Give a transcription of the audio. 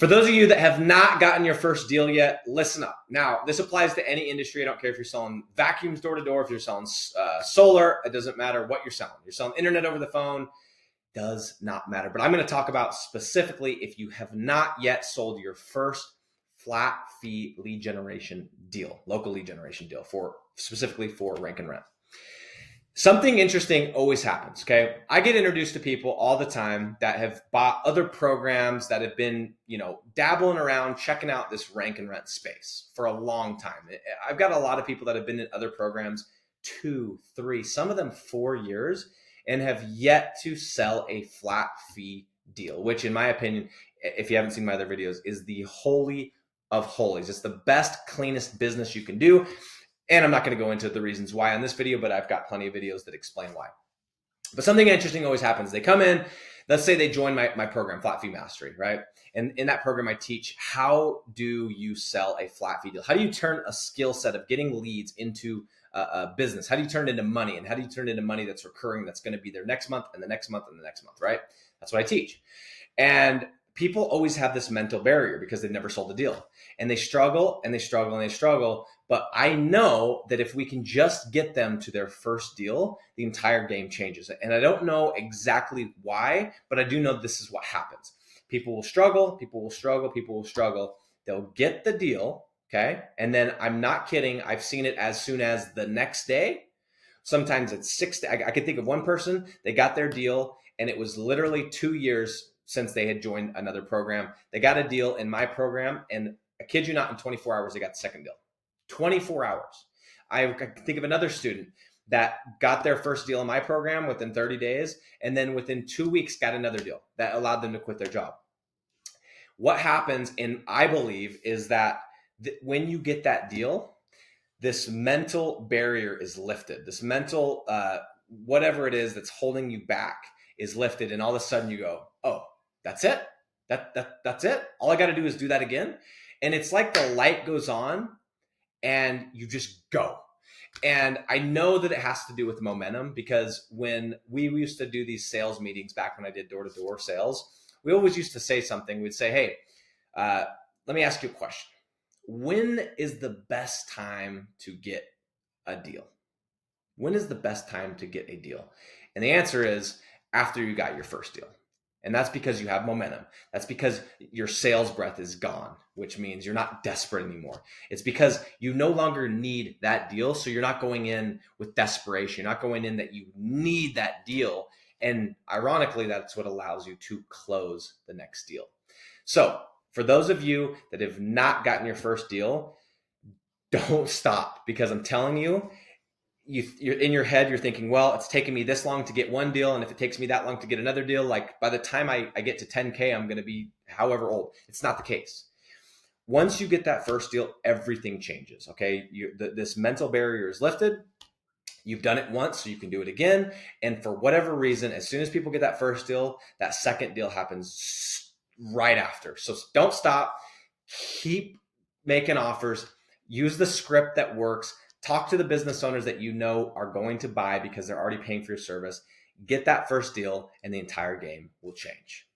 For those of you that have not gotten your first deal yet, listen up. Now, this applies to any industry. I don't care if you're selling vacuums door to door, if you're selling solar, it doesn't matter what you're selling. You're selling internet over the phone, does not matter. But I'm going to talk about specifically if you have not yet sold your first flat fee lead generation deal, local lead generation deal specifically for Rank and Rent. Something interesting always happens, okay? I get introduced to people all the time that have bought other programs that have been, dabbling around, checking out this Rank and Rent space for a long time. I've got a lot of people that have been in other programs 2, 3, some of them 4 years and have yet to sell a flat fee deal, which in my opinion, if you haven't seen my other videos, is the holy of holies. It's the best, cleanest business you can do. And I'm not going to go into the reasons why on this video, but I've got plenty of videos that explain why. But something interesting always happens. They come in, let's say they join my program, Flat Fee Mastery, right? And in that program, I teach how do you sell a flat fee deal? How do you turn a skill set of getting leads into a business? How do you turn it into money? And how do you turn it into money that's recurring, that's going to be there next month and the next month and the next month, right? That's what I teach. And people always have this mental barrier because they've never sold a deal, and they struggle and they struggle and they struggle. But I know that if we can just get them to their first deal, the entire game changes. And I don't know exactly why, but I do know this is what happens. People will struggle, people will struggle, people will struggle. They'll get the deal, okay? And then I'm not kidding. I've seen it as soon as the next day. Sometimes it's 6 days. I could think of one person, they got their deal and it was literally 2 years since they had joined another program. They got a deal in my program, and I kid you not, in 24 hours, they got the second deal. 24 hours. I think of another student that got their first deal in my program within 30 days, and then within 2 weeks got another deal that allowed them to quit their job. What happens, and I believe, is that when you get that deal, this mental barrier is lifted. This mental, whatever it is that's holding you back is lifted, and all of a sudden you go, oh, that's it. That's it. All I got to do is do that again. And it's like the light goes on and you just go. And I know that it has to do with momentum, because when we used to do these sales meetings back when I did door-to-door sales, we always used to say something. We'd say, hey, let me ask you a question. When is the best time to get a deal? When is the best time to get a deal? And the answer is after you got your first deal. And that's because you have momentum. That's because your sales breath is gone, which means you're not desperate anymore. It's because you no longer need that deal. So you're not going in with desperation. You're not going in that you need that deal. And ironically, that's what allows you to close the next deal. So for those of you that have not gotten your first deal, don't stop, because I'm telling you, you're in your head, you're thinking, well, it's taken me this long to get one deal, and if it takes me that long to get another deal, like by the time I get to 10K, I'm going to be however old. It's not the case. Once you get that first deal, everything changes, okay? This mental barrier is lifted. You've done it once, so you can do it again. And for whatever reason, as soon as people get that first deal, that second deal happens right after. So don't stop. Keep making offers. Use the script that works. Talk to the business owners that you know are going to buy because they're already paying for your service. Get that first deal, and the entire game will change.